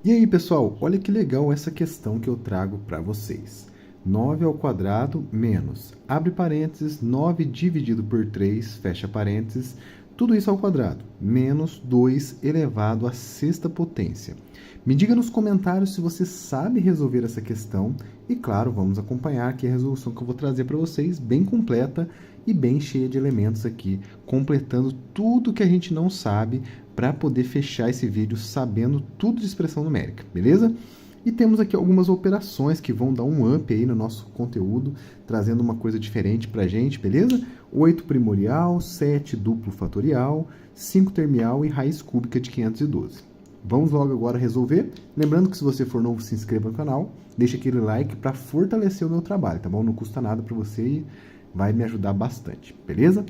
E aí, pessoal, olha que legal essa questão que eu trago para vocês. 9 ao quadrado menos, abre parênteses, 9 dividido por 3, fecha parênteses, tudo isso ao quadrado, menos 2 elevado à sexta potência. Me diga nos comentários se você sabe resolver essa questão e, claro, vamos acompanhar aqui a resolução que eu vou trazer para vocês, bem completa e bem cheia de elementos aqui, completando tudo que a gente não sabe para poder fechar esse vídeo sabendo tudo de expressão numérica, beleza? E temos aqui algumas operações que vão dar um up aí no nosso conteúdo, trazendo uma coisa diferente para a gente, beleza? 8 primorial, 7 duplo fatorial, 5 termial e raiz cúbica de 512. Vamos logo agora resolver. Lembrando que se você for novo, se inscreva no canal, deixa aquele like para fortalecer o meu trabalho, tá bom? Não custa nada para você e vai me ajudar bastante, beleza?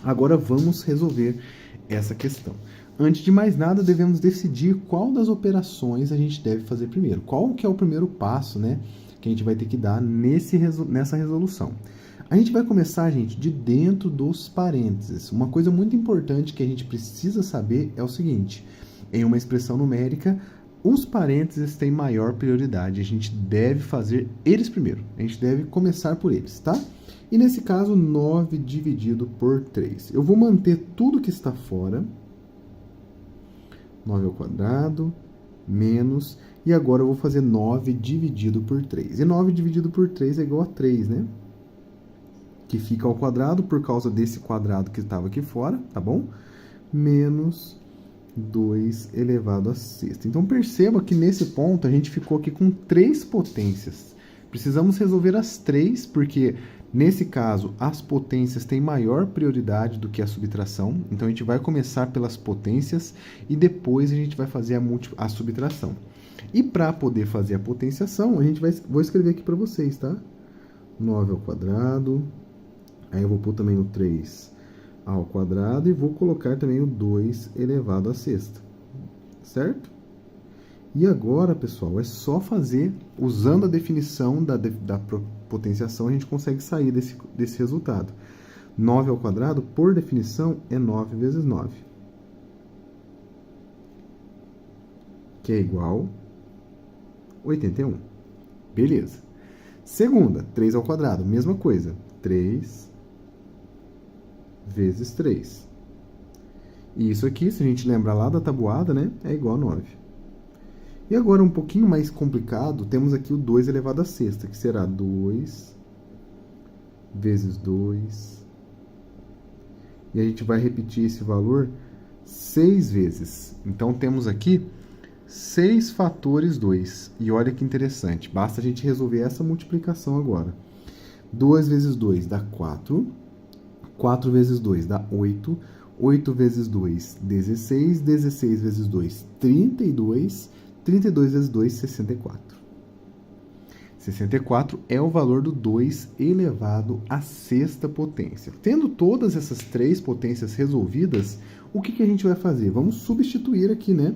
Agora vamos resolver essa questão. Antes de mais nada, devemos decidir qual das operações a gente deve fazer primeiro. Qual que é o primeiro passo, né, que a gente vai ter que dar nessa resolução. A gente vai começar, gente, de dentro dos parênteses. Uma coisa muito importante que a gente precisa saber é o seguinte: em uma expressão numérica, os parênteses têm maior prioridade. A gente deve fazer eles primeiro. A gente deve começar por eles, tá? E nesse caso, 9 dividido por 3. Eu vou manter tudo que está fora. 9 ao quadrado, menos, e agora eu vou fazer 9 dividido por 3. E 9 dividido por 3 é igual a 3, né? Que fica ao quadrado por causa desse quadrado que estava aqui fora, tá bom? Menos 2 elevado a sexta. Então, perceba que nesse ponto a gente ficou aqui com 3 potências. Precisamos resolver as 3, porque nesse caso as potências têm maior prioridade do que a subtração. Então, a gente vai começar pelas potências e depois a gente vai fazer a subtração. E para poder fazer a potenciação, vou escrever aqui para vocês, tá? 9 ao quadrado. Aí eu vou pôr também o 3 ao quadrado e vou colocar também o 2 elevado à sexta, certo? E agora, pessoal, é só fazer, usando a definição da potenciação, a gente consegue sair desse resultado. 9 ao quadrado, por definição, é 9 vezes 9, que é igual a 81. Beleza. Segunda, 3 ao quadrado, mesma coisa. 3 vezes 3. E isso aqui, se a gente lembrar lá da tabuada, né, é igual a 9. E agora, um pouquinho mais complicado, temos aqui o 2 elevado à sexta, que será 2 vezes 2. E a gente vai repetir esse valor 6 vezes. Então, temos aqui 6 fatores 2. E olha que interessante, basta a gente resolver essa multiplicação agora. 2 vezes 2 dá 4. 4 vezes 2 dá 8. 8 vezes 2, 16. 16 vezes 2, 32. 32 vezes 2, 64. 64 é o valor do 2 elevado à sexta potência. Tendo todas essas 3 potências resolvidas, o que a gente vai fazer? Vamos substituir aqui, né?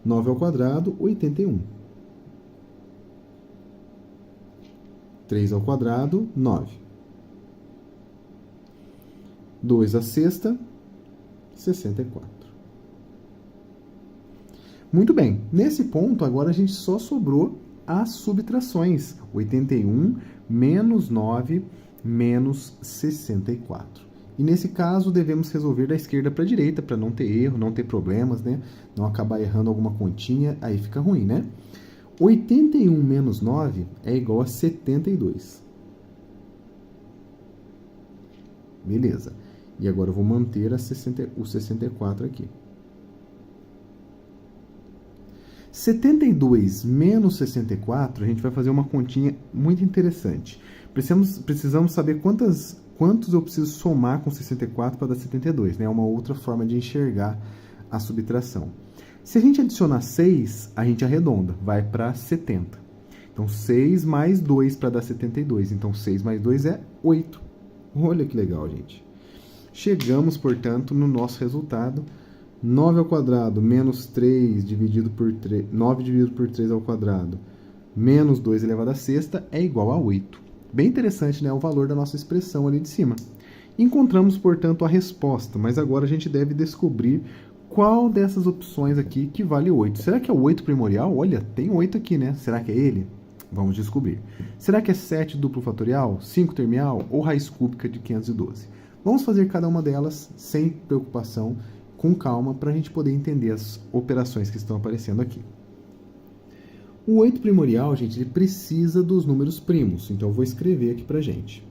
9 ao quadrado, 81. 3 ao quadrado, 9. 2 à sexta, 64. Muito bem, nesse ponto agora a gente só sobrou as subtrações. 81 menos 9 menos 64. E nesse caso devemos resolver da esquerda para a direita, para não ter erro, não ter problemas, né? Não acabar errando alguma continha, aí fica ruim, né? 81 menos 9 é igual a 72. Beleza. E agora eu vou manter o 64 aqui. 72 menos 64, a gente vai fazer uma continha muito interessante. Precisamos saber quantos eu preciso somar com 64 para dar 72, né? É uma outra forma de enxergar a subtração. Se a gente adicionar 6, a gente arredonda, vai para 70. Então, 6 mais 2 para dar 72. Então, 6 mais 2 é 8. Olha que legal, gente. Chegamos, portanto, no nosso resultado. 9 ao quadrado menos 3 dividido por 3, 9 dividido por 3 ao quadrado, menos 2 elevado à sexta é igual a 8. Bem interessante, né? O valor da nossa expressão ali de cima. Encontramos, portanto, a resposta, mas agora a gente deve descobrir Qual dessas opções aqui que vale 8? Será que é o 8 primordial? Olha, tem 8 aqui, né? Será que é ele? Vamos descobrir. Será que é 7 duplo fatorial, 5 termial ou raiz cúbica de 512? Vamos fazer cada uma delas sem preocupação, com calma, para a gente poder entender as operações que estão aparecendo aqui. O 8 primordial, gente, ele precisa dos números primos, então eu vou escrever aqui para a gente.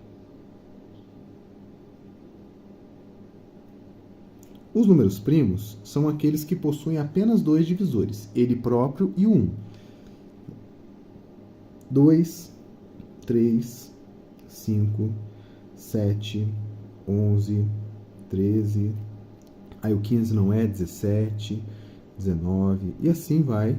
Os números primos são aqueles que possuem apenas dois divisores, ele próprio e o 1. 2, 3, 5, 7, 11, 13, aí o 15 não é, 17, 19, e assim vai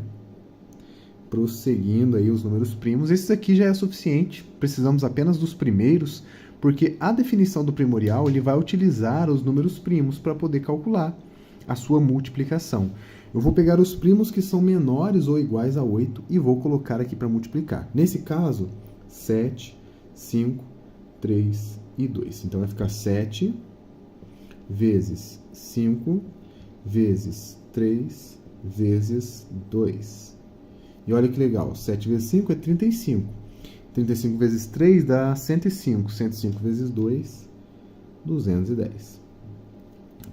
prosseguindo aí os números primos. Esses aqui já é suficiente, precisamos apenas dos primeiros, porque a definição do primorial ele vai utilizar os números primos para poder calcular a sua multiplicação. Eu vou pegar os primos que são menores ou iguais a 8 e vou colocar aqui para multiplicar. Nesse caso, 7, 5, 3 e 2. Então, vai ficar 7 vezes 5 vezes 3 vezes 2. E olha que legal, 7 vezes 5 é 35. 35 vezes 3 dá 105. 105 vezes 2, 210.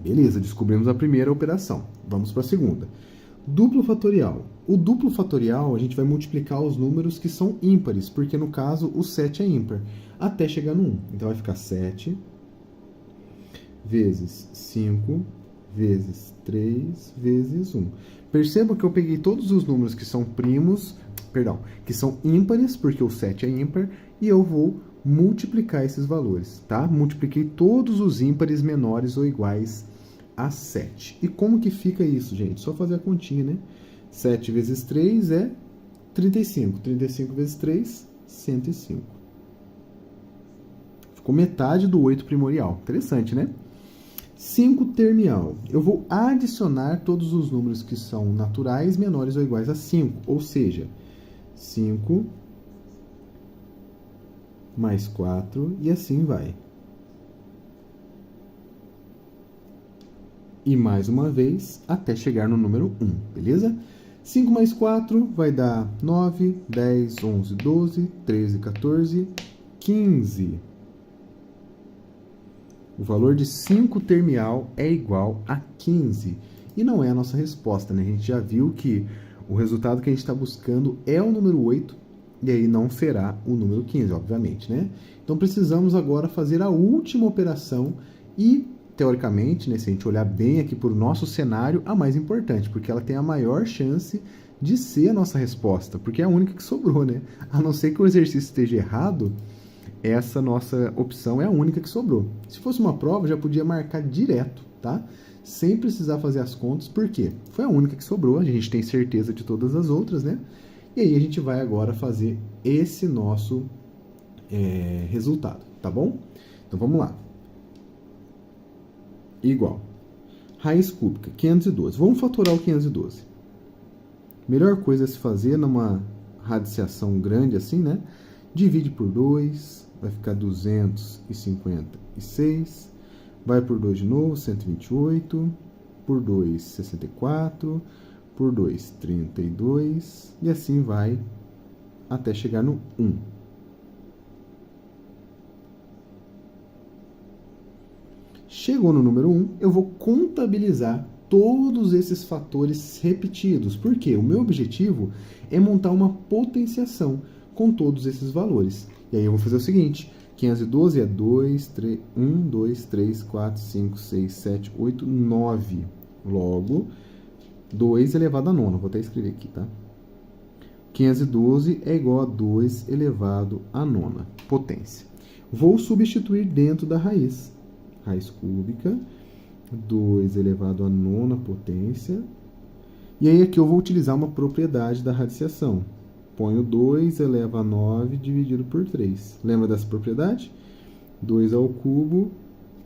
Beleza, descobrimos a primeira operação. Vamos para a segunda. Duplo fatorial. O duplo fatorial, a gente vai multiplicar os números que são ímpares, porque no caso o 7 é ímpar, até chegar no 1. Então vai ficar 7 vezes 5 vezes 3 vezes 1. Perceba que eu peguei todos os números que são primos, que são ímpares, porque o 7 é ímpar, e eu vou multiplicar esses valores, tá? Multipliquei todos os ímpares menores ou iguais a 7. E como que fica isso, gente? Só fazer a continha, né? 7 vezes 3 é 35. 35 vezes 3, 105. Ficou metade do 8 primordial. Interessante, né? 5 termial. Eu vou adicionar todos os números que são naturais menores ou iguais a 5. Ou seja, 5 mais 4 e assim vai. E mais uma vez, até chegar no número 1, beleza? 5 mais 4 vai dar 9, 10, 11, 12, 13, 14, 15. O valor de 5 termial é igual a 15. E não é a nossa resposta, né? A gente já viu que o resultado que a gente está buscando é o número 8, e aí não será o número 15, obviamente, né? Então, precisamos agora fazer a última operação e, teoricamente, né, se a gente olhar bem aqui para o nosso cenário, a mais importante, porque ela tem a maior chance de ser a nossa resposta, porque é a única que sobrou, né? A não ser que o exercício esteja errado, essa nossa opção é a única que sobrou. Se fosse uma prova, já podia marcar direto, tá? Sem precisar fazer as contas, porque foi a única que sobrou, a gente tem certeza de todas as outras, né? E aí a gente vai agora fazer esse nosso resultado, tá bom? Então vamos lá. Igual. Raiz cúbica, 512. Vamos fatorar o 512. Melhor coisa a se fazer numa radiciação grande assim, né? Divide por 2, vai ficar 256. Vai por 2 de novo, 128. Por 2, 64. Por 2, 32. E assim vai até chegar no 1. Chegou no número 1, eu vou contabilizar todos esses fatores repetidos. Por quê? O meu objetivo é montar uma potenciação com todos esses valores. E aí eu vou fazer o seguinte, 512 é 2, 3, 1, 2, 3, 4, 5, 6, 7, 8, 9. Logo, 2 elevado a nona. Vou até escrever aqui, tá? 512 é igual a 2 elevado a nona. Potência. Vou substituir dentro da raiz. Raiz cúbica, 2 elevado a nona potência. E aí aqui eu vou utilizar uma propriedade da radiciação. Ponho 2 eleva a 9 dividido por 3. Lembra dessa propriedade? 2 ao cubo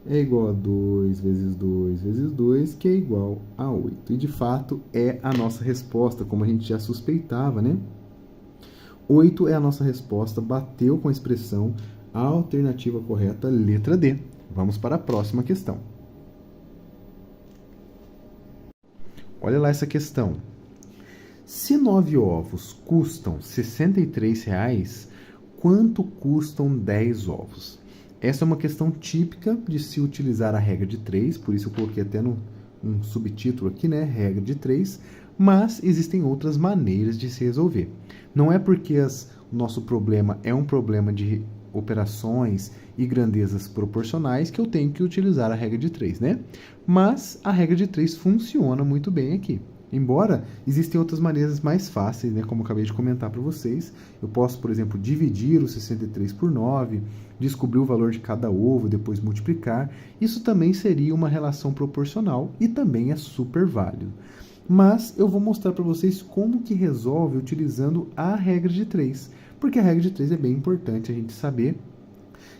é igual a 2 vezes 2 vezes 2, que é igual a 8. E de fato é a nossa resposta, como a gente já suspeitava, né? 8 é a nossa resposta, bateu com a expressão. A alternativa correta, letra D. Vamos para a próxima questão. Olha lá essa questão. Se 9 ovos custam R$ 63, quanto custam 10 ovos? Essa é uma questão típica de se utilizar a regra de 3, por isso eu coloquei até um subtítulo aqui, né? Regra de 3, mas existem outras maneiras de se resolver. Não é porque o nosso problema é um problema de operações e grandezas proporcionais que eu tenho que utilizar a regra de 3, né? Mas a regra de 3 funciona muito bem aqui. Embora existem outras maneiras mais fáceis, né, como eu acabei de comentar para vocês. Eu posso, por exemplo, dividir o 63 por 9, descobrir o valor de cada ovo, depois multiplicar. Isso também seria uma relação proporcional e também é super válido. Mas eu vou mostrar para vocês como que resolve utilizando a regra de 3, porque a regra de 3 é bem importante a gente saber.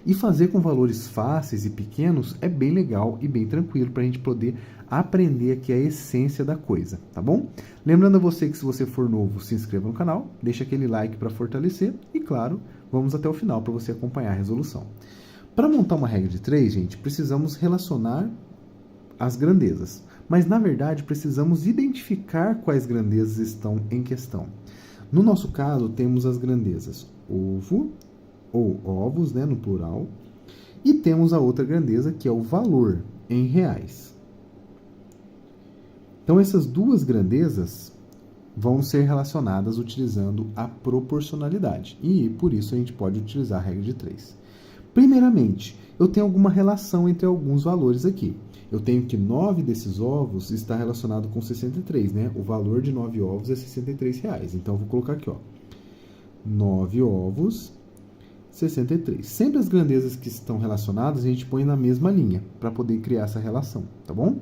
E fazer com valores fáceis e pequenos é bem legal e bem tranquilo para a gente poder aprender aqui a essência da coisa, tá bom? Lembrando a você que se você for novo, se inscreva no canal, deixa aquele like para fortalecer e, claro, vamos até o final para você acompanhar a resolução. Para montar uma regra de 3, gente, precisamos relacionar as grandezas, mas na verdade precisamos identificar quais grandezas estão em questão. No nosso caso, temos as grandezas ovo, ou ovos, né, no plural, e temos a outra grandeza, que é o valor em reais. Então, essas duas grandezas vão ser relacionadas utilizando a proporcionalidade, e por isso a gente pode utilizar a regra de 3. Primeiramente, eu tenho alguma relação entre alguns valores aqui. Eu tenho que 9 desses ovos está relacionado com 63, né? O valor de 9 ovos é R$ 63. Então, eu vou colocar aqui, ó, 9 ovos, 63. Sempre as grandezas que estão relacionadas, a gente põe na mesma linha, para poder criar essa relação, tá bom?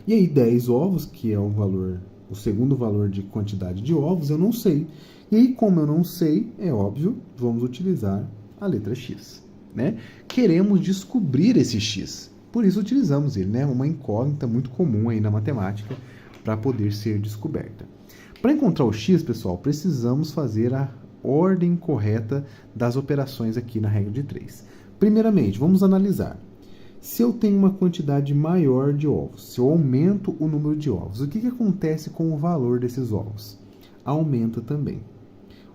E aí, 10 ovos, que é o segundo valor de quantidade de ovos, eu não sei. E aí, como eu não sei, é óbvio, vamos utilizar a letra X, né? Queremos descobrir esse X, por isso utilizamos ele, né? Uma incógnita muito comum aí na matemática para poder ser descoberta. Para encontrar o X, pessoal, precisamos fazer a ordem correta das operações aqui na regra de 3. Primeiramente, vamos analisar. Se eu tenho uma quantidade maior de ovos, se eu aumento o número de ovos, o que acontece com o valor desses ovos? Aumenta também.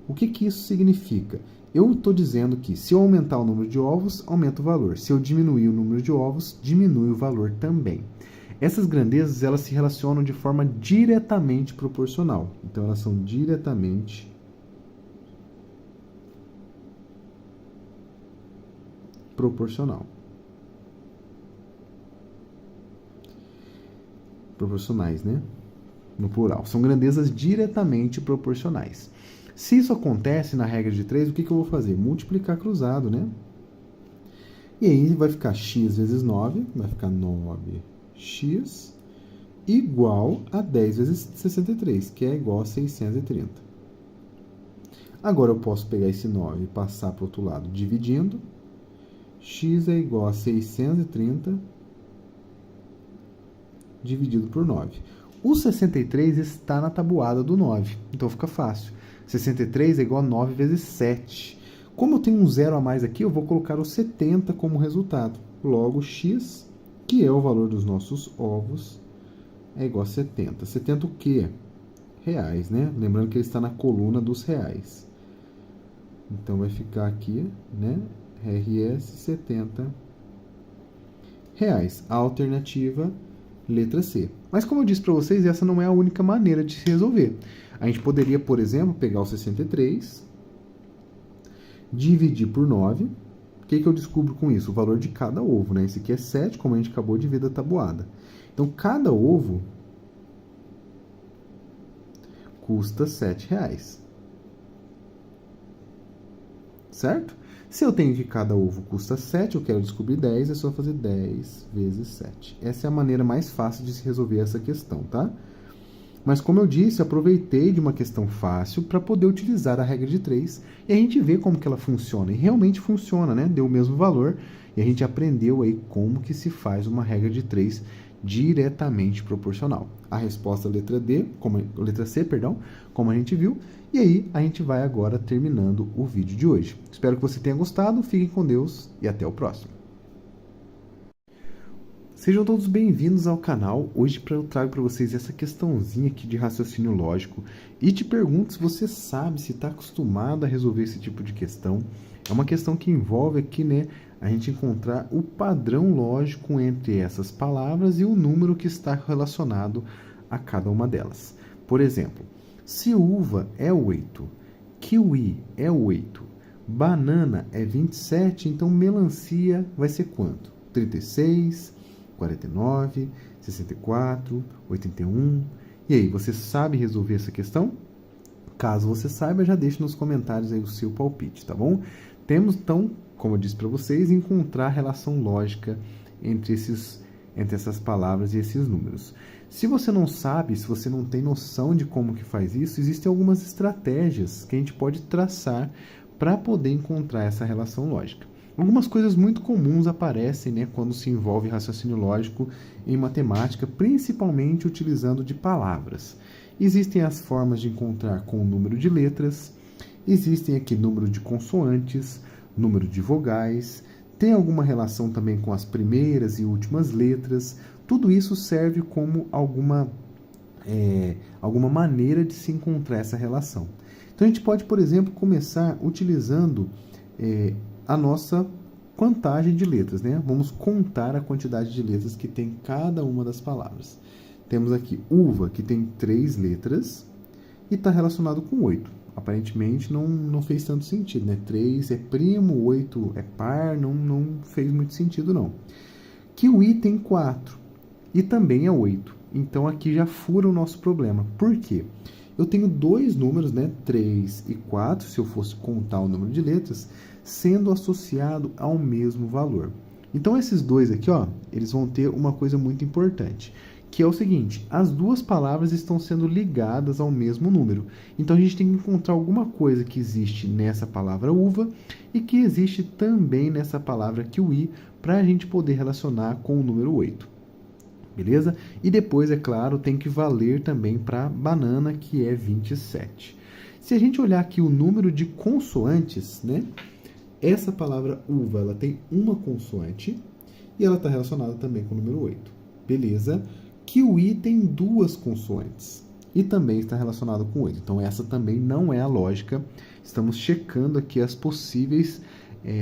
O que isso significa? Eu estou dizendo que se eu aumentar o número de ovos, aumenta o valor. Se eu diminuir o número de ovos, diminui o valor também. Essas grandezas, elas se relacionam de forma diretamente proporcional. Então, elas são diretamente proporcional. Proporcionais, né? No plural. São grandezas diretamente proporcionais. Se isso acontece na regra de 3, o que eu vou fazer? Multiplicar cruzado, né? E aí vai ficar x vezes 9, vai ficar 9x igual a 10 vezes 63, que é igual a 630. Agora eu posso pegar esse 9 e passar para o outro lado dividindo. X é igual a 630 dividido por 9. O 63 está na tabuada do 9, então fica fácil. 63 é igual a 9 vezes 7. Como eu tenho um zero a mais aqui, eu vou colocar o 70 como resultado. Logo, x, que é o valor dos nossos ovos, é igual a 70. 70 o quê? Reais, né? Lembrando que ele está na coluna dos reais. Então, vai ficar aqui, né? RS 70 reais. A alternativa, letra C. Mas como eu disse para vocês, essa não é a única maneira de se resolver. A gente poderia, por exemplo, pegar o 63, dividir por 9. O que eu descubro com isso? O valor de cada ovo, né? Esse aqui é 7, como a gente acabou de ver da tabuada. Então, cada ovo custa R$ 7. Certo? Se eu tenho que cada ovo custa 7, eu quero descobrir 10, é só fazer 10 vezes 7. Essa é a maneira mais fácil de se resolver essa questão, tá? Mas, como eu disse, aproveitei de uma questão fácil para poder utilizar a regra de 3 e a gente vê como que ela funciona. E realmente funciona, né? Deu o mesmo valor e a gente aprendeu aí como que se faz uma regra de 3 diretamente proporcional. A resposta é letra C, como a gente viu. E aí, a gente vai agora terminando o vídeo de hoje. Espero que você tenha gostado, fiquem com Deus e até o próximo. Sejam todos bem-vindos ao canal. Hoje eu trago para vocês essa questãozinha aqui de raciocínio lógico e te pergunto se você sabe, se está acostumado a resolver esse tipo de questão. É uma questão que envolve aqui, né, a gente encontrar o padrão lógico entre essas palavras e o número que está relacionado a cada uma delas. Por exemplo, se uva é 8, kiwi é 8, banana é 27, então melancia vai ser quanto? 36, 49, 64, 81. E aí, você sabe resolver essa questão? Caso você saiba, já deixe nos comentários aí o seu palpite, tá bom? Temos, então, como eu disse para vocês, encontrar relação lógica entre essas palavras e esses números. Se você não sabe, se você não tem noção de como que faz isso, existem algumas estratégias que a gente pode traçar para poder encontrar essa relação lógica. Algumas coisas muito comuns aparecem, né, quando se envolve raciocínio lógico em matemática, principalmente utilizando de palavras. Existem as formas de encontrar com o número de letras, existem aqui número de consoantes, número de vogais, tem alguma relação também com as primeiras e últimas letras. Tudo isso serve como alguma maneira de se encontrar essa relação. Então a gente pode, por exemplo, começar utilizando a nossa contagem de letras, né? Vamos contar a quantidade de letras que tem cada uma das palavras. Temos aqui uva, que tem 3 letras e está relacionado com 8. Aparentemente não fez tanto sentido, né? 3 é primo, 8 é par, não fez muito sentido não. Kiwi tem 4 e também é 8. Então aqui já fura o nosso problema. Por quê? Eu tenho dois números, né, 3 e 4, se eu fosse contar o número de letras, sendo associado ao mesmo valor. Então, esses dois aqui, ó, eles vão ter uma coisa muito importante, que é o seguinte: as duas palavras estão sendo ligadas ao mesmo número. Então, a gente tem que encontrar alguma coisa que existe nessa palavra uva e que existe também nessa palavra kiwi, para a gente poder relacionar com o número 8. Beleza? E depois, é claro, tem que valer também para banana, que é 27. Se a gente olhar aqui o número de consoantes, né? Essa palavra uva, ela tem uma consoante e ela está relacionada também com o número 8. Beleza? Kiwi tem 2 consoantes e também está relacionado com 8. Então, essa também não é a lógica. Estamos checando aqui as possíveis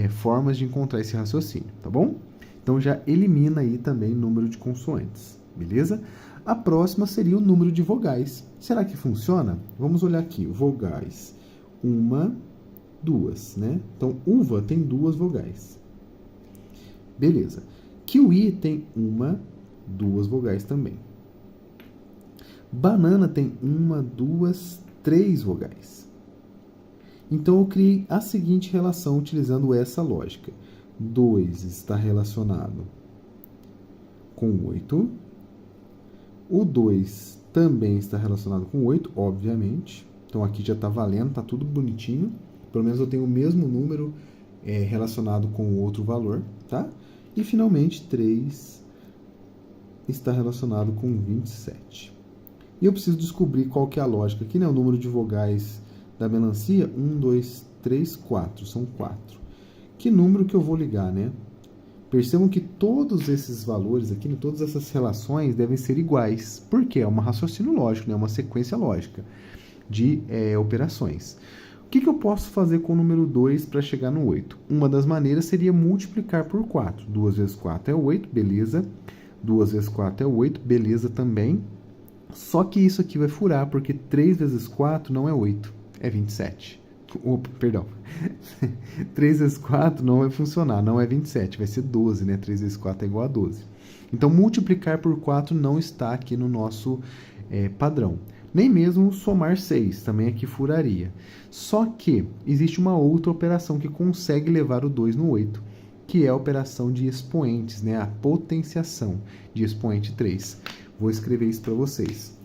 formas de encontrar esse raciocínio, tá bom? Então, já elimina aí também o número de consoantes, beleza? A próxima seria o número de vogais. Será que funciona? Vamos olhar aqui, vogais. 1, 2, né? Então, uva tem 2 vogais. Beleza. Kiwi tem 1, 2 vogais também. Banana tem 1, 2, 3 vogais. Então, eu criei a seguinte relação utilizando essa lógica. 2 está relacionado com 8. O 2 também está relacionado com 8, obviamente. Então, aqui já está valendo, está tudo bonitinho. Pelo menos eu tenho o mesmo número relacionado com outro valor, tá? E, finalmente, 3 está relacionado com 27. E eu preciso descobrir qual que é a lógica aqui, né? O número de vogais da melancia, 1, 2, 3, 4. São 4. Que número que eu vou ligar, né? Percebam que todos esses valores aqui, todas essas relações devem ser iguais. Por quê? É um raciocínio lógico, né? Uma sequência lógica de operações. O que eu posso fazer com o número 2 para chegar no 8? Uma das maneiras seria multiplicar por 4. 2 vezes 4 é 8, beleza. 2 vezes 4 é 8, beleza também. Só que isso aqui vai furar, porque 3 vezes 4 não é 8, é 27. Opa, perdão. 3 vezes 4 não vai funcionar, não é 27, vai ser 12, né? 3 vezes 4 é igual a 12. Então, multiplicar por 4 não está aqui no nosso padrão. Nem mesmo somar 6, também aqui furaria. Só que existe uma outra operação que consegue levar o 2 no 8, que é a operação de expoentes, né? A potenciação de expoente 3. Vou escrever isso para vocês.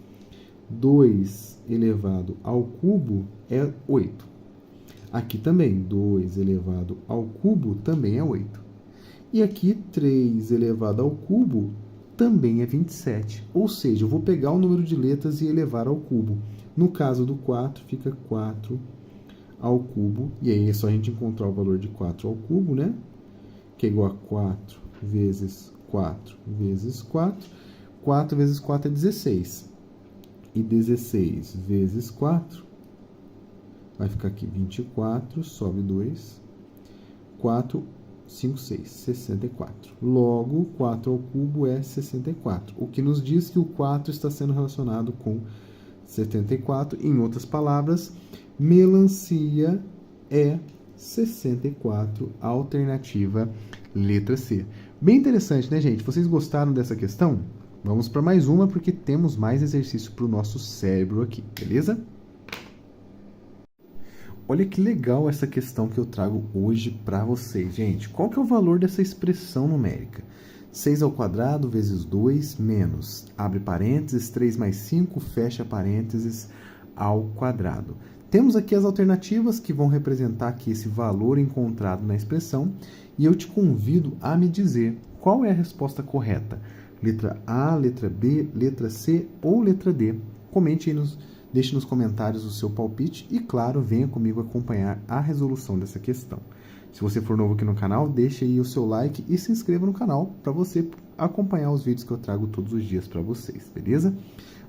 2 elevado ao cubo é 8. Aqui também, 2 elevado ao cubo também é 8. E aqui, 3 elevado ao cubo também é 27. Ou seja, eu vou pegar o número de letras e elevar ao cubo. No caso do 4, fica 4 ao cubo. E aí é só a gente encontrar o valor de 4 ao cubo, né? Que é igual a 4 vezes 4 vezes 4. 4 vezes 4 é 16. E 16 vezes 4 vai ficar aqui 24, sobe 2. 4, 5, 6, 64. Logo, 4 ao cubo é 64. O que nos diz que o 4 está sendo relacionado com 74. Em outras palavras, melancia é 64, alternativa letra C. Bem interessante, né, gente? Vocês gostaram dessa questão? Vamos para mais uma, porque temos mais exercício para o nosso cérebro aqui, beleza? Olha que legal essa questão que eu trago hoje para vocês, gente. Qual que é o valor dessa expressão numérica? 6 ao quadrado vezes 2 menos, abre parênteses, 3 mais 5, fecha parênteses, ao quadrado. Temos aqui as alternativas que vão representar aqui esse valor encontrado na expressão e eu te convido a me dizer qual é a resposta correta. Letra A, letra B, letra C ou letra D? Comente aí deixe nos comentários o seu palpite e, claro, venha comigo acompanhar a resolução dessa questão. Se você for novo aqui no canal, deixe aí o seu like e se inscreva no canal para você acompanhar os vídeos que eu trago todos os dias para vocês, beleza?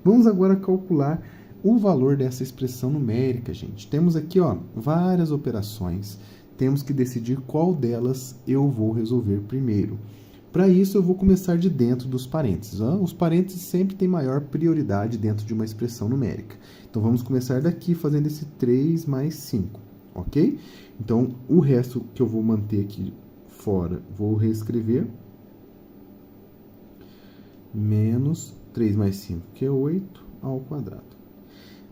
Vamos agora calcular o valor dessa expressão numérica, gente. Temos aqui, ó, várias operações. Temos que decidir qual delas eu vou resolver primeiro. Para isso, eu vou começar de dentro dos parênteses. Os parênteses sempre têm maior prioridade dentro de uma expressão numérica. Então, vamos começar daqui fazendo esse 3 mais 5, ok? Então, o resto que eu vou manter aqui fora, vou reescrever. Menos 3 mais 5, que é 8, ao quadrado.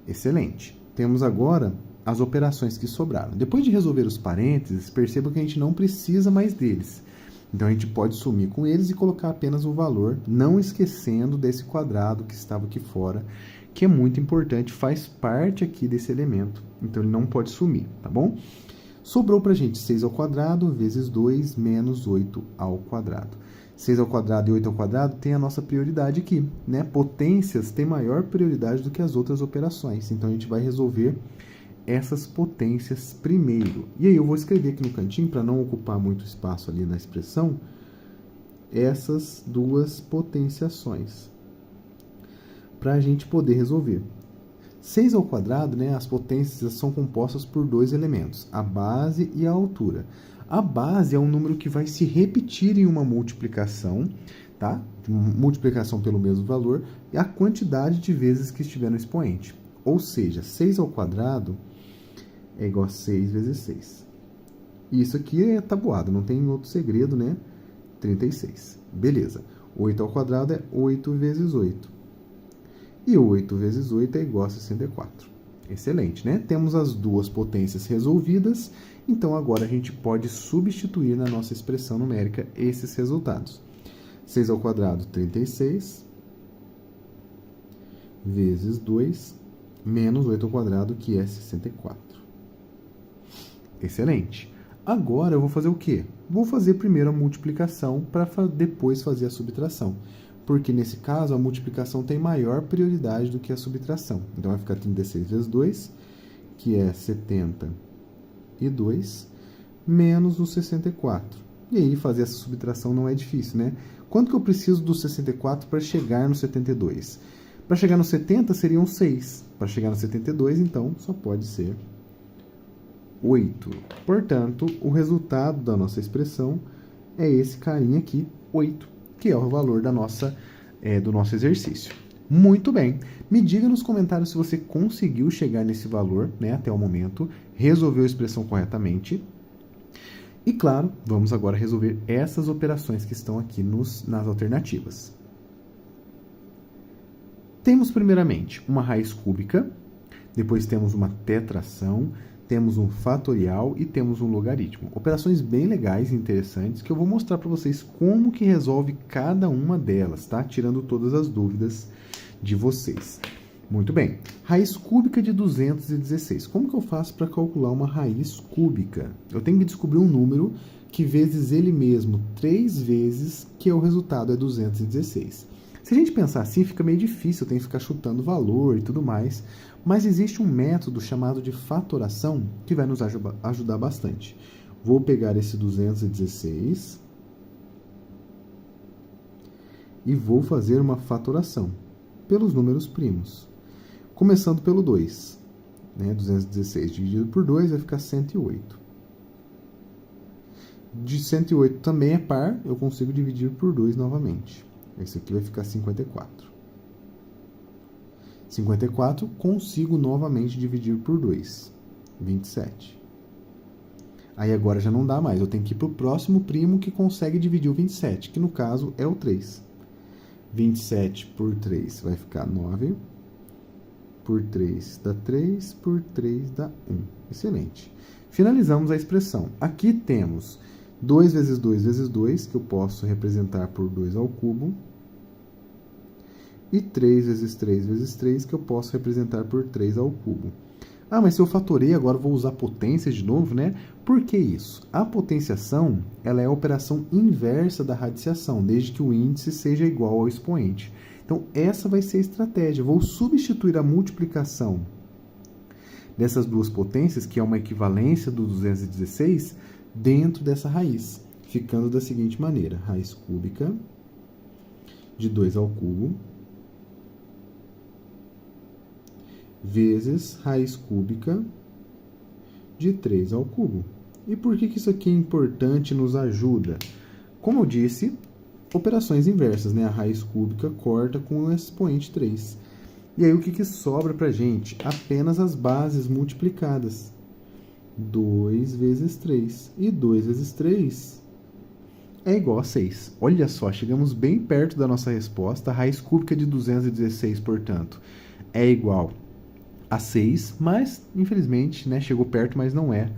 Excelente. Temos agora as operações que sobraram. Depois de resolver os parênteses, perceba que a gente não precisa mais deles. Então, a gente pode sumir com eles e colocar apenas o valor, não esquecendo desse quadrado que estava aqui fora, que é muito importante, faz parte aqui desse elemento. Então, ele não pode sumir, tá bom? Sobrou para a gente 6 ao quadrado vezes 2 menos 8 ao quadrado. 6 ao quadrado e 8 ao quadrado tem a nossa prioridade aqui, né? Potências têm maior prioridade do que as outras operações. Então, a gente vai resolver essas potências primeiro. E aí eu vou escrever aqui no cantinho, para não ocupar muito espaço ali na expressão, essas duas potenciações, para a gente poder resolver. 6 ao quadrado, né, as potências são compostas por dois elementos, a base e a altura. A base é um número que vai se repetir em uma multiplicação, tá? Multiplicação pelo mesmo valor, e a quantidade de vezes que estiver no expoente. Ou seja, 6 ao quadrado é igual a 6 vezes 6. Isso aqui é tabuado, não tem outro segredo, né? 36. Beleza. 8 ao quadrado é 8 vezes 8. E 8 vezes 8 é igual a 64. Excelente, né? Temos as duas potências resolvidas, então agora a gente pode substituir na nossa expressão numérica esses resultados. 6 ao quadrado, 36, vezes 2, menos 8 ao quadrado, que é 64. Excelente. Agora eu vou fazer o quê? Vou fazer primeiro a multiplicação para depois fazer a subtração. Porque nesse caso a multiplicação tem maior prioridade do que a subtração. Então vai ficar 36 vezes 2, que é 72, menos o 64. E aí fazer essa subtração não é difícil, né? Quanto que eu preciso do 64 para chegar no 72? Para chegar no 70 seriam 6. Para chegar no 72, então, só pode ser 8. Portanto, o resultado da nossa expressão é esse carinha aqui, 8, que é o valor da do nosso exercício. Muito bem. Me diga nos comentários se você conseguiu chegar nesse valor, né, até o momento, resolveu a expressão corretamente. E, claro, vamos agora resolver essas operações que estão aqui nas alternativas. Temos, primeiramente, uma raiz cúbica, depois temos uma tetração, temos um fatorial e temos um logaritmo. Operações bem legais e interessantes que eu vou mostrar para vocês como que resolve cada uma delas, tá? Tirando todas as dúvidas de vocês. Muito bem. Raiz cúbica de 216. Como que eu faço para calcular uma raiz cúbica? Eu tenho que descobrir um número que vezes ele mesmo 3 vezes, que o resultado é 216. Se a gente pensar assim, fica meio difícil, eu tenho que ficar chutando valor e tudo mais, mas existe um método chamado de fatoração que vai nos ajudar bastante. Vou pegar esse 216 e vou fazer uma fatoração pelos números primos. Começando pelo 2. 216 dividido por 2 vai ficar 108. De 108 também é par, eu consigo dividir por 2 novamente. Esse aqui vai ficar 54. 54 consigo novamente dividir por 2. 27. Aí agora já não dá mais, eu tenho que ir para o próximo primo que consegue dividir o 27, que no caso é o 3. 27 por 3 vai ficar 9. Por 3 dá 3, por 3 dá 1. Excelente. Finalizamos a expressão. Aqui temos 2 vezes 2 vezes 2, que eu posso representar por 2 ao cubo. E 3 vezes 3 vezes 3, que eu posso representar por 3 ao cubo. Ah, mas se eu fatorei, agora vou usar potências de novo, né? Por que isso? A potenciação, ela é a operação inversa da radiciação, desde que o índice seja igual ao expoente. Então, essa vai ser a estratégia. Vou substituir a multiplicação dessas duas potências, que é uma equivalência do 216, dentro dessa raiz, ficando da seguinte maneira. Raiz cúbica de 2 ao cubo vezes raiz cúbica de 3 ao cubo. E por que isso aqui é importante e nos ajuda? Como eu disse, operações inversas, né? A raiz cúbica corta com o expoente 3. E aí o que sobra pra gente? Apenas as bases multiplicadas. 2 vezes 3. E 2 vezes 3 é igual a 6. Olha só, chegamos bem perto da nossa resposta. A raiz cúbica de 216, portanto, é igual a 6, mas, infelizmente, né, chegou perto, mas não é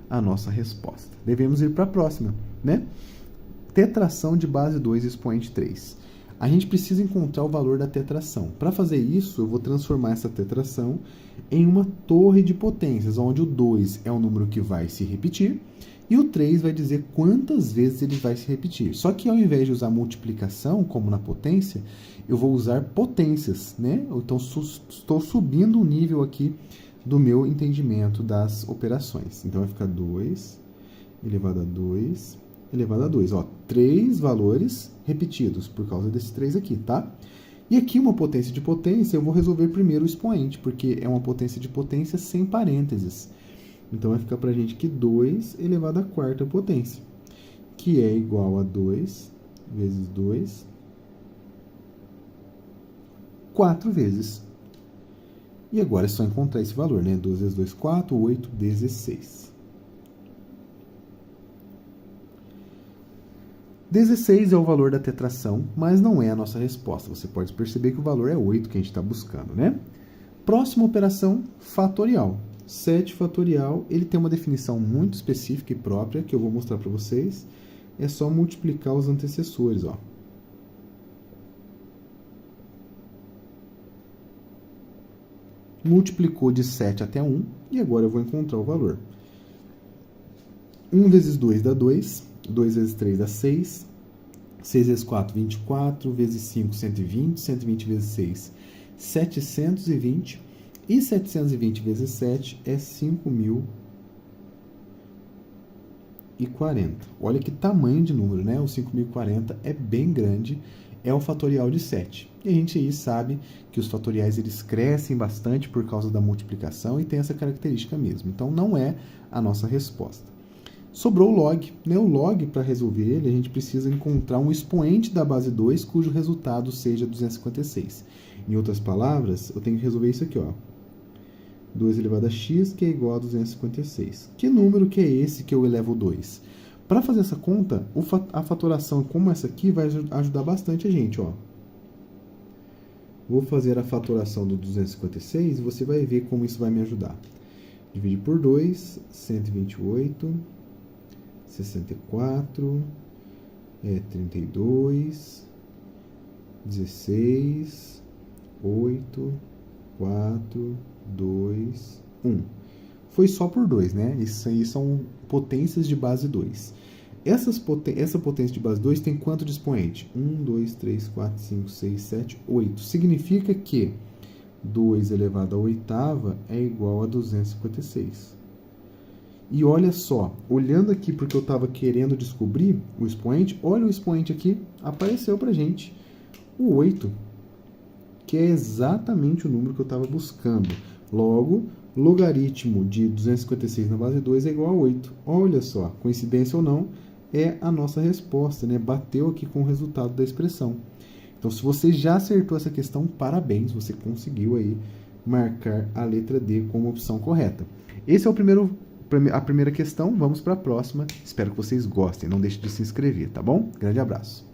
a nossa resposta. Devemos ir para a próxima, né? Tetração de base 2 expoente 3. A gente precisa encontrar o valor da tetração. Para fazer isso, eu vou transformar essa tetração em uma torre de potências, onde o 2 é o número que vai se repetir e o 3 vai dizer quantas vezes ele vai se repetir. Só que ao invés de usar multiplicação, como na potência, eu vou usar potências, né? Então, estou subindo o nível aqui do meu entendimento das operações. Então, vai ficar 2 elevado a 2 elevado a 2. Ó, 3 valores repetidos por causa desses 3 aqui, tá? E aqui uma potência de potência, eu vou resolver primeiro o expoente, porque é uma potência de potência sem parênteses. Então, vai ficar pra gente que 2 elevado à quarta potência, que é igual a 2 vezes 2, 4 vezes. E agora é só encontrar esse valor, né? 2 vezes 2, 4, 8, 16. 16 é o valor da tetração, mas não é a nossa resposta. Você pode perceber que o valor é 8 que a gente está buscando, né? Próxima operação, fatorial. 7 fatorial, ele tem uma definição muito específica e própria, que eu vou mostrar para vocês. É só multiplicar os antecessores, ó. Multiplicou de 7 até 1, e agora eu vou encontrar o valor. 1 vezes 2 dá 2, 2 vezes 3 dá 6, 6 vezes 4, 24, vezes 5, 120, 120 vezes 6, 720, e 720 vezes 7 é 5.040. Olha que tamanho de número, né? O 5.040 é bem grande, é o fatorial de 7. E a gente aí sabe que os fatoriais eles crescem bastante por causa da multiplicação e tem essa característica mesmo. Então, não é a nossa resposta. Sobrou o log, né? O log, para resolver ele, a gente precisa encontrar um expoente da base 2 cujo resultado seja 256. Em outras palavras, eu tenho que resolver isso aqui, ó. 2 elevado a x, que é igual a 256. Que número que é esse que eu elevo 2? Para fazer essa conta, a fatoração como essa aqui vai ajudar bastante a gente, ó. Vou fazer a fatoração do 256 e você vai ver como isso vai me ajudar. Dividir por 2, 128, 64, 32, 16, 8, 4, 2, 1. Foi só por 2, né? Isso aí são potências de base 2. Essa potência de base 2 tem quanto de expoente? 1, 2, 3, 4, 5, 6, 7, 8. Significa que 2 elevado à oitava é igual a 256. E olha só, olhando aqui porque eu estava querendo descobrir o expoente, olha o expoente aqui, apareceu pra gente o 8, que é exatamente o número que eu estava buscando. Logo, logaritmo de 256 na base 2 é igual a 8. Olha só, coincidência ou não, é a nossa resposta, né? Bateu aqui com o resultado da expressão. Então, se você já acertou essa questão, parabéns, você conseguiu aí marcar a letra D como opção correta. Esse é a primeira questão, vamos para a próxima. Espero que vocês gostem, não deixe de se inscrever, tá bom? Grande abraço.